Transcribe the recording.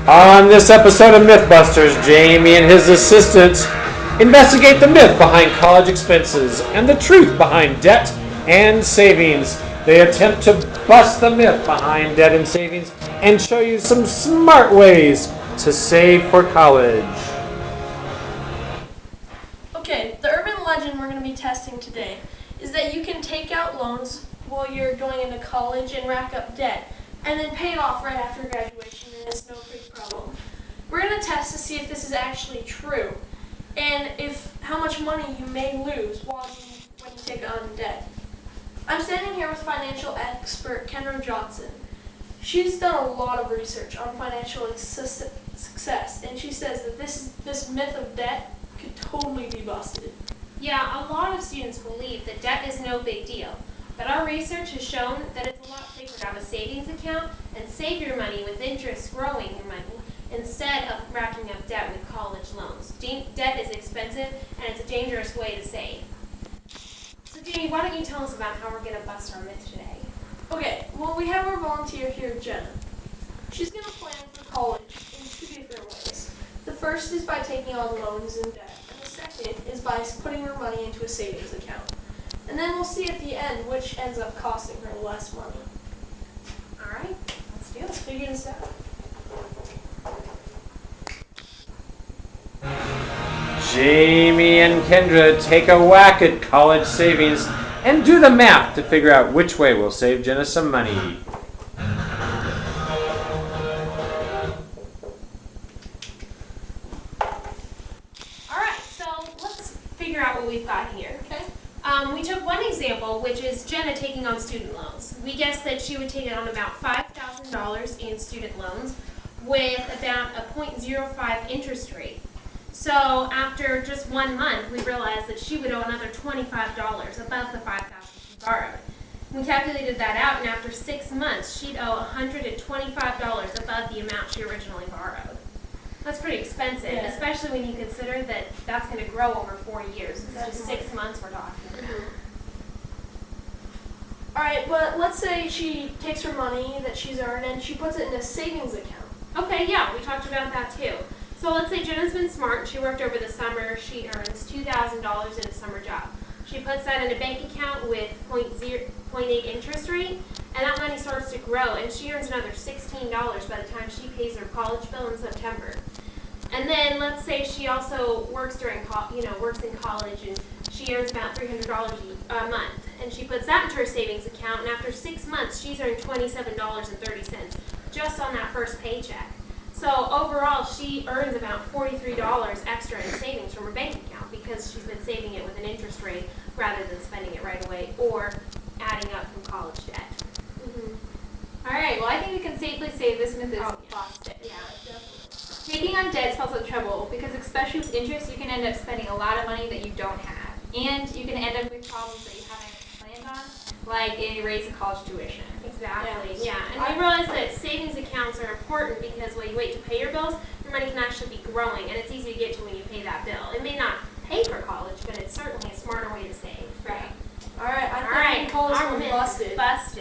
On this episode of Mythbusters, Jamie and his assistant investigate the myth behind college expenses and the truth behind debt and savings. They attempt to bust the myth behind debt and savings and show you some smart ways to save for college. Okay, the urban legend we're going to be testing today is that you can take out loans while you're going into college and rack up debt, and then pay it off right after graduation, and it's no big problem. We're going to test to see if this is actually true, and how much money you may lose when you take on debt. I'm standing here with financial expert Kendra Johnson. She's done a lot of research on financial success, and she says that this myth of debt could totally be busted. Yeah, a lot of students believe that debt is no big deal, but our research has shown that it's a lot safer to have a savings account and save your money with interest growing your money instead of racking up debt with college loans. Debt is expensive and it's a dangerous way to save. So Jamie, why don't you tell us about how we're going to bust our myth today? Okay, well, we have our volunteer here, Jenna. She's going to plan for college in two different ways. The first is by taking on loans and debt, and the second is by putting her money into a savings account. And then we'll see at the end which ends up costing her less money. All right, let's do it. So you're going to start? Jamie and Kendra take a whack at college savings and do the math to figure out which way will save Jenna some money. Figure out what we've got here. Okay. We took one example, which is Jenna taking on student loans. We guessed that she would take on about $5,000 in student loans with about a 0.05 interest rate. So after just 1 month, we realized that she would owe another $25 above the $5,000 she borrowed. We calculated that out, and after 6 months, she'd owe $125 above the amount she originally borrowed. That's pretty expensive, yeah. Especially when you consider that that's going to grow over 4 years. It's just 6 months we're talking about. All right, but let's say she takes her money that she's earned and she puts it in a savings account. Okay, yeah, we talked about that too. So let's say Jenna's been smart. She worked over the summer. She earns $2,000 in a summer job. She puts that in a bank account with 0.8 interest rate, and that money starts to grow, and she earns another $16 by the time she pays her college bill in September. And then let's say she also works works in college, and she earns about $300 a month, and she puts that into her savings account, and after 6 months, she's earned $27.30 just on that first paycheck. So overall, she earns about $43 extra in savings from her bank account because she's been saving it with an interest rate rather than spending it right away or adding up from college debt. All right, well, I think we can safely say this myth is busted. Yeah, definitely. Taking on debt spells out trouble because, especially with interest, you can end up spending a lot of money that you don't have. And you can end up with problems that you haven't planned on, like a raise in college tuition. Exactly, yeah. And we realize that savings accounts are important because while you wait to pay your bills, your money can actually be growing, and it's easy to get to when you pay that bill. It may not pay for college, but it's certainly a smarter way to save. Right. All right, I think we can call this one busted. Busted.